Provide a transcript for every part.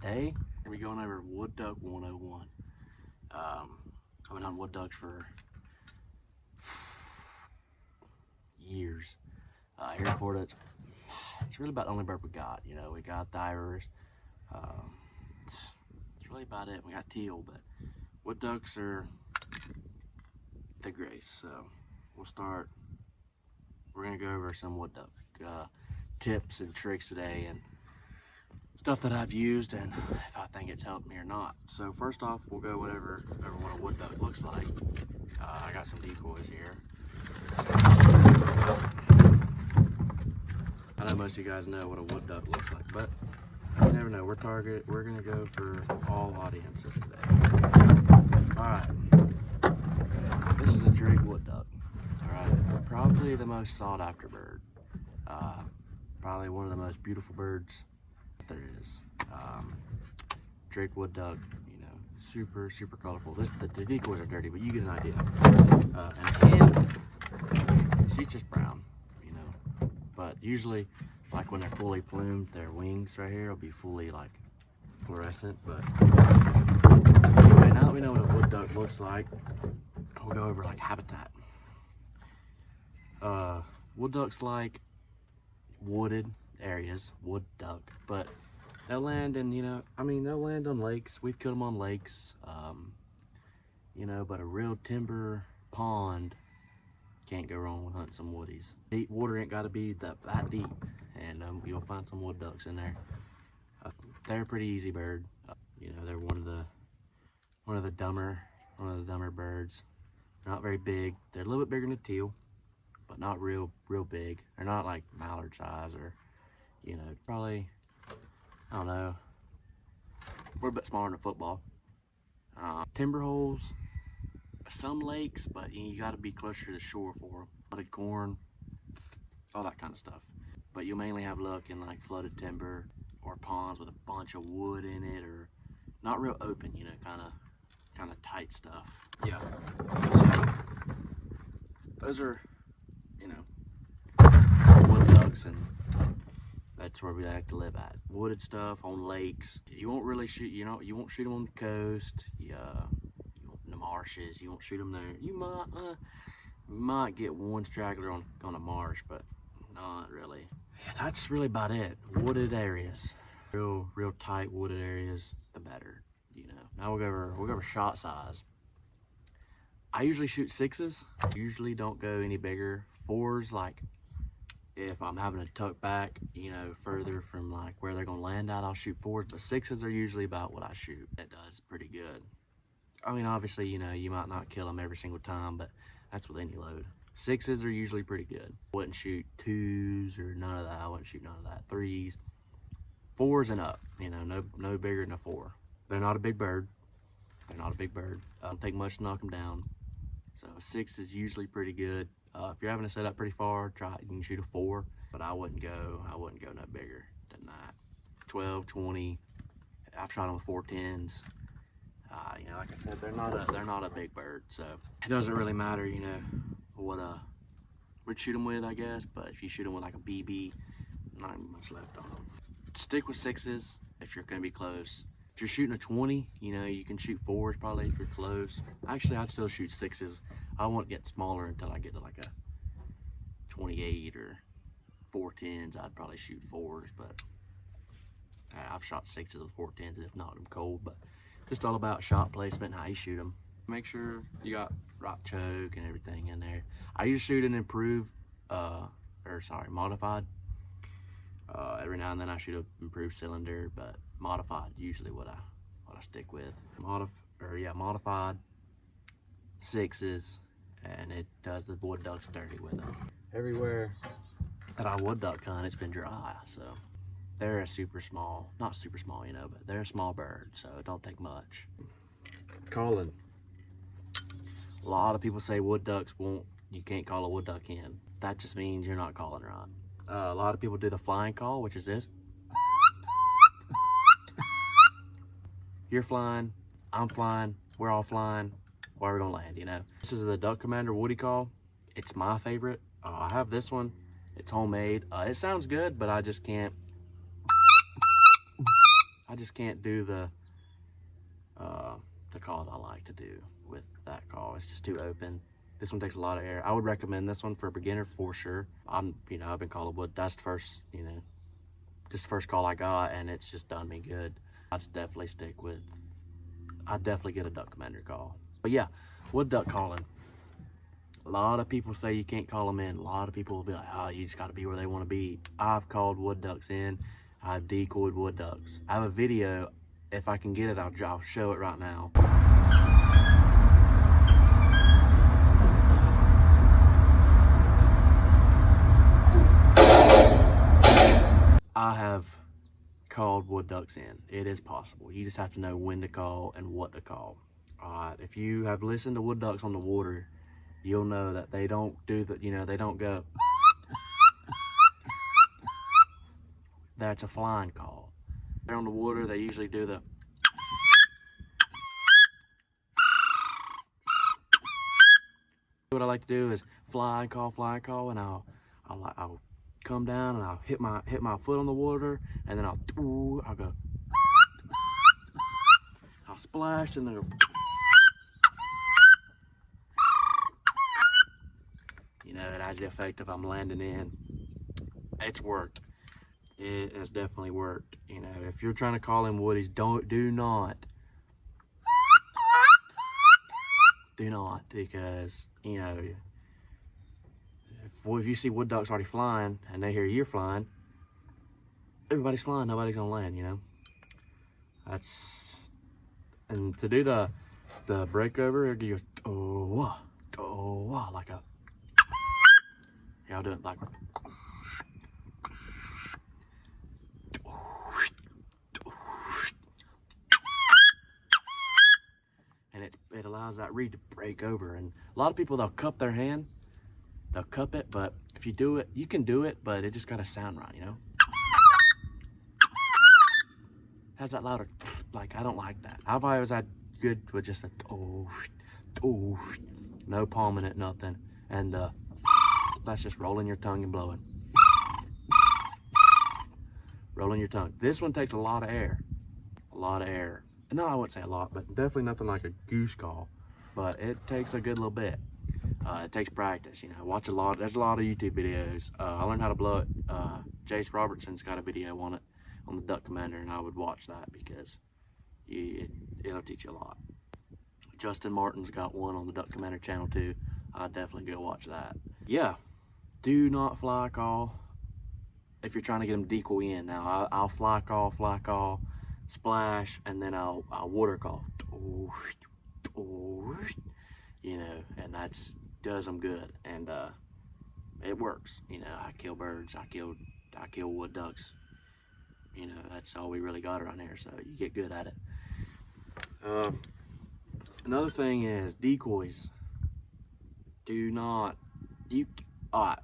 Today, we're going to be going over Wood Duck 101. I've been hunting wood ducks for years. Here in Florida, it's really about the only bird we got. You know, we got divers. Um, it's really about it. We got teal, but wood ducks are the grace. So we'll start. We're gonna go over some wood duck tips and tricks today, and stuff that I've used, and if I think it's helped me or not. So first off, we'll go over what a wood duck looks like. I got some decoys here. I know most of you guys know what a wood duck looks like, but you never know. We're gonna go for all audiences today. All right, this is a Drake wood duck. All right, probably the most sought after bird. Probably one of the most beautiful birds there is. Drake wood duck, you know, super colorful. The decoys are dirty, but you get an idea. And she's just brown, you know. But usually, like when they're fully plumed, their wings right here will be fully like fluorescent. But anyway, now that we know what a wood duck looks like, we'll go over like habitat. Wood ducks like wooded areas, wood duck, but they'll land in, you know, they'll land on lakes. We've killed them on lakes, you know, but a real timber pond, can't go wrong with hunting some woodies. Deep water ain't got to be that deep, and you'll find some wood ducks in there. They're a pretty easy bird. You know, they're one of the dumber birds. They're not very big. They're a little bit bigger than a teal, but not real big. They're not like mallard size, or, you know, probably, I don't know, we're a bit smaller than a football. Timber holes, some lakes, but you got to be closer to the shore for them. Flooded corn, all that kind of stuff. But you'll mainly have luck in like flooded timber or ponds with a bunch of wood in it, or not real open, you know, kind of tight stuff. Yeah. So those are, you know, wood ducks, and that's where we like to live at. Wooded stuff on lakes. You won't really shoot, you know, you won't shoot them on the coast. In the marshes, you won't shoot them there. You might get one straggler on a marsh, but not really. That's really about it. Wooded areas, real tight wooded areas, the better. You know. Now we'll go over shot size. I usually shoot 6s. Usually don't go any bigger. 4s, like if I'm having to tuck back, you know, further from like where they're gonna land at, I'll shoot 4s. But 6s are usually about what I shoot. It does pretty good. I mean, obviously, you know, you might not kill them every single time, but that's with any load. 6s are usually pretty good. Wouldn't shoot 2s or none of that. I wouldn't shoot none of that. 3s, 4s and up. You know, no bigger than a 4. They're not a big bird. They're not a big bird. Don't take much to knock them down. So 6 is usually pretty good. If you're having to set up pretty far, you can shoot a 4, but I wouldn't go no bigger than that. 12, 20. I've shot them with 410s. You know, like I said, they're not a big bird, so it doesn't really matter, you know, what we'd shoot them with, I guess. But if you shoot them with like a BB, not even much left on them. Stick with 6s if you're gonna be close. If you're shooting a 20, you know, you can shoot 4s probably if you're close. Actually, I'd still shoot 6s. I won't get smaller until I get to like a 28 or 410s. I'd probably shoot 4s, but I've shot 6s with 410s if not them cold. But just all about shot placement and how you shoot them. Make sure you got right choke and everything in there. I usually shoot an improved, modified. Every now and then I shoot an improved cylinder, but modified usually what I stick with. Modified 6s, and it does the wood ducks dirty with them. Everywhere that I wood duck hunt, it's been dry, so they're a not super small, you know, but they're a small bird, so it don't take much. Calling. A lot of people say wood ducks you can't call a wood duck in. That just means you're not calling right. A lot of people do the flying call, which is this. You're flying, I'm flying, we're all flying, where are we gonna land, you know? This is the Duck Commander Woody call. It's my favorite. I have this one. It's homemade. It sounds good, but I just can't just can't do the calls I like to do with that call. It's just too open. This one takes a lot of air. I would recommend this one for a beginner for sure. I've been calling wood. That's the first, just the first call I got, and it's just done me good. I'd definitely get a duck commander call. But yeah, wood duck calling. A lot of people say you can't call them in. A lot of people will be like, oh, you just got to be where they want to be. I've called wood ducks in. I've decoyed wood ducks. I have a video. If I can get it, I'll show it right now. I have called wood ducks in. It is possible. You just have to know when to call and what to call. If you have listened to wood ducks on the water, you'll know that they don't do the, they don't go. That's a flying call. They're on the water, they usually do the. What I like to do is fly call, and I'll come down and I'll hit my foot on the water, and then I'll go. I'll splash and then it has the effect of I'm landing in. It's worked. It has definitely worked. If you're trying to call in woodies, do not, because if you see wood ducks already flying and they hear you're flying, everybody's flying, nobody's gonna land. And to do the breakover, it goes like a. I'll do it like. And it allows that reed to break over. And a lot of people, they'll cup their hand, they'll cup it, but if you do it, you can do it, but it just gotta sound right, Has that louder, like I don't like that. I've always had good with just a no palming it, nothing. And that's just rolling your tongue and blowing. Rolling your tongue. This one takes a lot of air. No, I wouldn't say a lot, but definitely nothing like a goose call. But it takes a good little bit. It takes practice, Watch a lot. There's a lot of YouTube videos. I learned how to blow it. Jace Robertson's got a video on it, on the Duck Commander, and I would watch that because it'll teach you a lot. Justin Martin's got one on the Duck Commander channel too. I'd definitely go watch that. Yeah, do not fly call if you're trying to get them decoy in. Now I'll fly call, splash, and then I'll water call. And that's does them good, and it works. I kill birds, I kill wood ducks. That's all we really got around here, so you get good at it. Another thing is decoys. Do not, I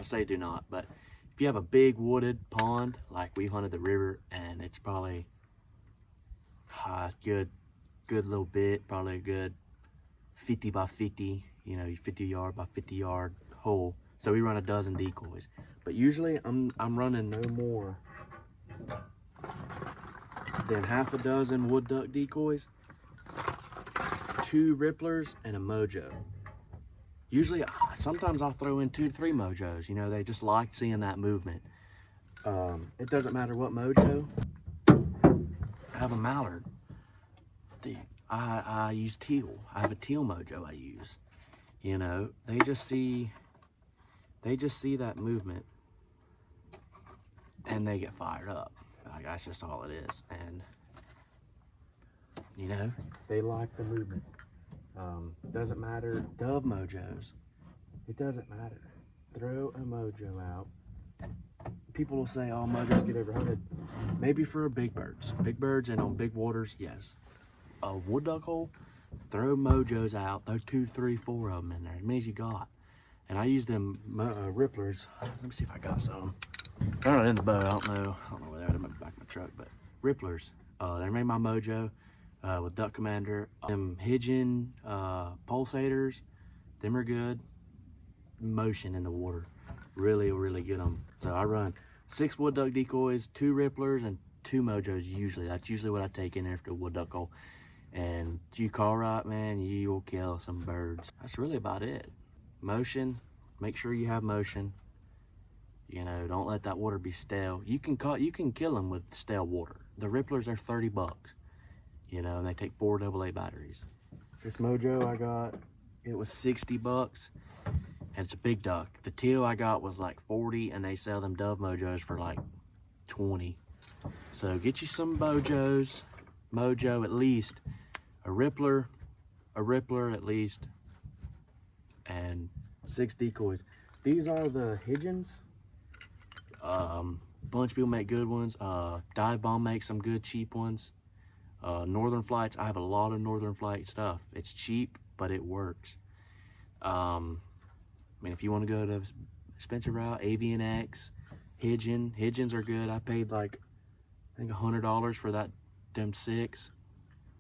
say do not, but if you have a big wooded pond, like we've hunted the river, and it's probably good little bit, probably a good 50 by 50, 50 yard by 50 yard hole. So we run a dozen decoys, but usually I'm running no more than half a dozen wood duck decoys, 2 ripplers, and a mojo. Usually, sometimes I'll throw in 2 to 3 mojos. They just like seeing that movement. It doesn't matter what mojo. I have a mallard. Dude, I use teal. I have a teal mojo I use. They just see that movement and they get fired up. Like, that's just all it is. And they like the movement. Doesn't matter. Dove mojos. It doesn't matter. Throw a mojo out. People will say, oh, mojos get overhunted. Maybe for big birds. Big birds and on big waters, yes. A wood duck hole, throw mojos out. Throw 2, 3, 4 of them in there. As many as you got. And I use them ripplers. Let me see if I got some. They're not in the boat. I don't know where they're at. I'm in the back of my truck. But ripplers. They made my mojo with Duck Commander. Them Hidgen pulsators. Them are good. Motion in the water. Really, really get them. So I run 6 wood duck decoys, 2 ripplers, and 2 mojos usually. That's usually what I take in after a wood duck hole. And you call right, man, you will kill some birds. That's really about it. Motion, make sure you have motion. You know, don't let that water be stale. You can kill them with stale water. The Ripplers are 30 bucks. You know, and they take 4 AA batteries. This mojo I got, it was 60 bucks. And it's a big duck. The teal I got was like 40, and they sell them Dove mojos for like 20. So get you some mojo at least, a Rippler at least, and 6 decoys. These are the Higgins. Bunch of people make good ones. Dive Bomb makes some good cheap ones. Northern Flights, I have a lot of Northern Flight stuff. It's cheap, but it works. I mean, if you want to go to expensive route, Avian X, Higgins are good. I paid like, I think $100 for them 6.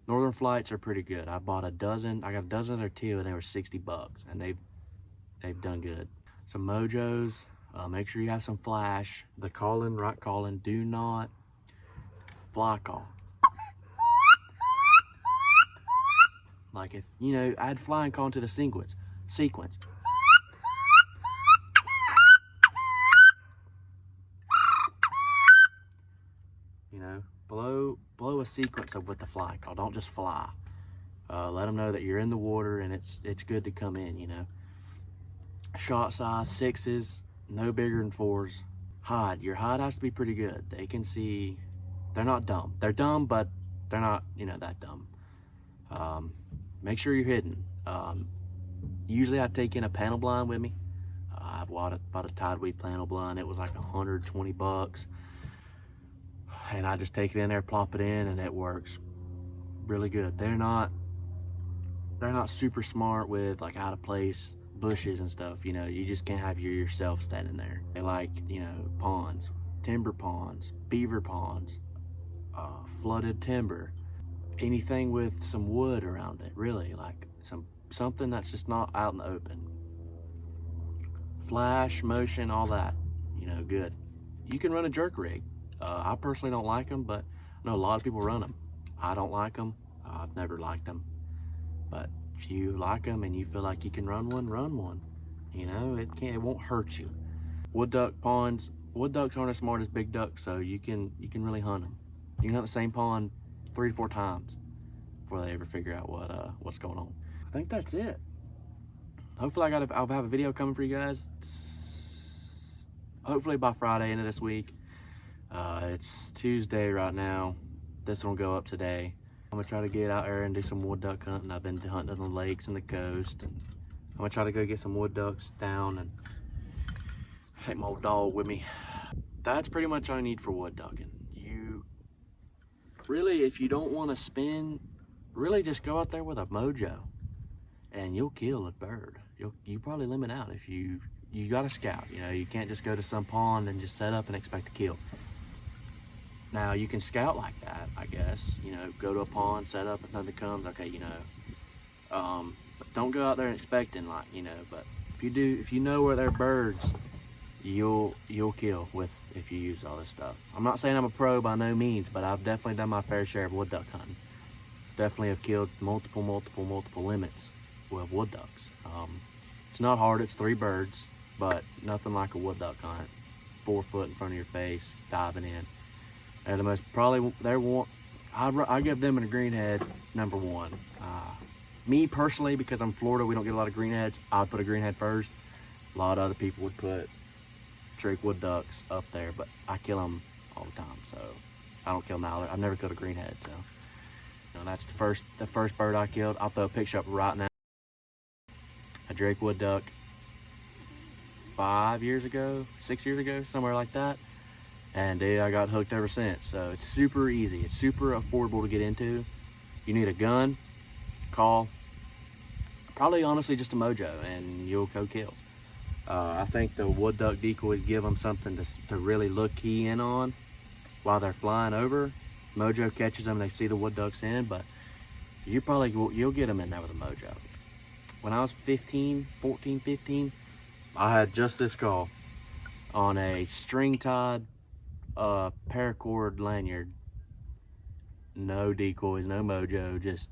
Northern Flights are pretty good. I bought a dozen. I got a dozen of their teal, and they were 60 bucks, and they've done good. Some mojos. Make sure you have some flash. The calling, right calling. Do not fly call. Like if you know, add flying call to the sequence. You know, blow a sequence with the flying call. Don't just fly. Let them know that you're in the water and it's good to come in. You know, shot size 6s, no bigger than 4s. Hide, your hide has to be pretty good. They can see. They're not dumb. They're dumb, but they're not, you know, that dumb. Make sure you're hidden. Usually I take in a panel blind with me. I've bought a Tideweed panel blind. It was like 120 bucks. And I just take it in there, plop it in, and it works really good. They're not super smart with like out of place bushes and stuff. You know, you just can't have yourself standing there. They like, you know, ponds, timber ponds, beaver ponds, flooded timber, anything with some wood around it, really, like something that's just not out in the open. Flash, motion, all that, you know, good. You can run a jerk rig. I personally don't like them, but I know a lot of people run them. I don't like them. I've never liked them. But if you like them and you feel like you can run one. You know, it won't hurt you. Wood duck ponds. Wood ducks aren't as smart as big ducks, so you can really hunt them. You can hunt the same pond 3 to 4 times before they ever figure out what's going on. I think that's it. Hopefully I'll have a video coming for you guys. Hopefully by Friday, end of this week. It's Tuesday right now. This one will go up today. I'm gonna try to get out there and do some wood duck hunting. I've been hunting on the lakes and the coast, and I'm gonna try to go get some wood ducks down and take my old dog with me. That's pretty much all I need for wood ducking. You really, if you don't want to spin, really just go out there with a mojo and you'll kill a bird. You probably limit out if you gotta scout. You know, you can't just go to some pond and just set up and expect to kill. Now you can scout like that, I guess. You know, go to a pond, set up, if nothing comes, okay, you know. But don't go out there expecting, like, you know. But if you know where there are birds, you'll kill if you use all this stuff. I'm not saying I'm a pro by no means, but I've definitely done my fair share of wood duck hunting. Definitely have killed multiple limits with wood ducks. It's not hard. It's 3 birds, but nothing like a wood duck hunt. 4 foot in front of your face, diving in. They're the most, probably, I give them a greenhead #1. Me personally, because I'm Florida, we don't get a lot of greenheads, I'd put a greenhead first. A lot of other people would put Drake wood ducks up there, but I kill them all the time, so I don't kill them now. I've never killed a greenhead, so you know, that's the first bird I killed. I'll throw a picture up right now. A Drake wood duck 5 years ago, 6 years ago, somewhere like that. And dude, I got hooked ever since. So it's super easy. It's super affordable to get into. You need a gun, call, probably honestly just a mojo, and you'll go kill. I think the wood duck decoys give them something to really look key in on while they're flying over. Mojo catches them and they see the wood ducks in, but you'll get them in there with a mojo. When I was 14, 15, I had just this call on a string tied a paracord lanyard, no decoys, no mojo, just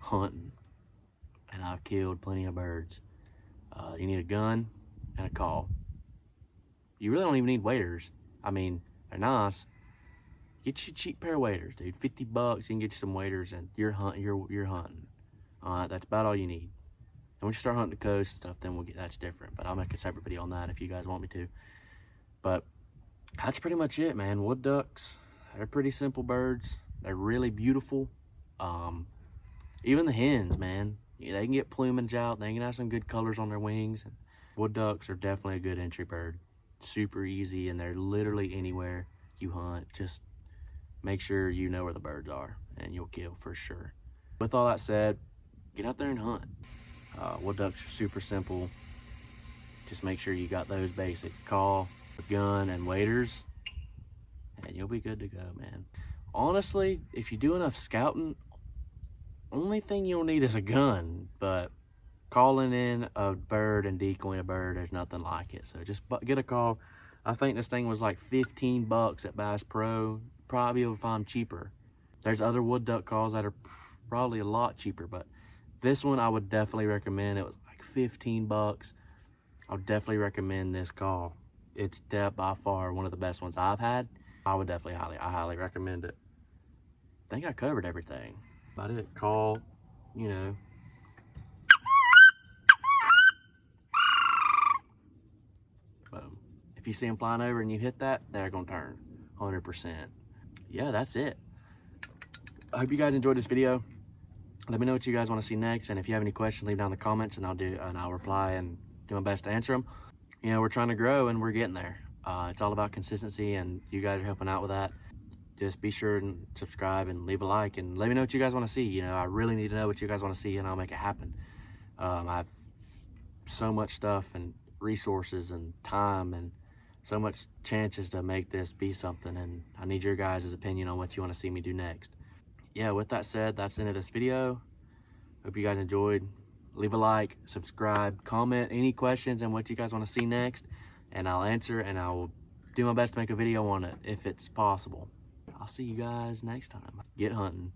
hunting. And I've killed plenty of birds. You need a gun and a call. You really don't even need waders. I mean, they're nice. Get you a cheap pair of waders, dude. $50, you can get you some waders, and you're hunting. All right, that's about all you need. And once you start hunting the coast and stuff, then that's different. But I'll make a separate video on that if you guys want me to. But that's pretty much it, man. Wood ducks, they're pretty simple birds. They're really beautiful. Even the hens, man, they can get plumage out. They can have some good colors on their wings. And wood ducks are definitely a good entry bird. Super easy, and they're literally anywhere you hunt. Just make sure you know where the birds are, and you'll kill for sure. With all that said, get out there and hunt. Wood ducks are super simple. Just make sure you got those basics: call, a gun, and waders, and you'll be good to go, man. Honestly, if you do enough scouting, only thing you'll need is a gun. But calling in a bird and decoying a bird, there's nothing like it. So just get a call. I think this thing was like $15 at Bass Pro. Probably able to find them cheaper. There's other wood duck calls that are probably a lot cheaper, but this one I would definitely recommend. It was like $15. I would definitely recommend this call. It's by far one of the best ones I've had. I would definitely highly recommend it. I think I covered everything. About it. Call, you know. Boom. If you see them flying over and you hit that, they're gonna turn 100%. Yeah, that's it. I hope you guys enjoyed this video. Let me know what you guys want to see next, and if you have any questions, leave down in the comments, and I'll reply and do my best to answer them. You know, we're trying to grow, and we're getting there. It's all about consistency, and you guys are helping out with that. Just be sure and subscribe and leave a like, and let me know what you guys want to see. You know, I really need to know what you guys want to see, and I'll make it happen. I have so much stuff and resources and time and so much chances to make this be something, and I need your guys' opinion on what you want to see me do next. Yeah, with that said, that's the end of this video. Hope you guys enjoyed. Leave a like, subscribe, comment any questions and what you guys want to see next, and I'll answer, and I will do my best to make a video on it if it's possible. I'll see you guys next time. Get hunting.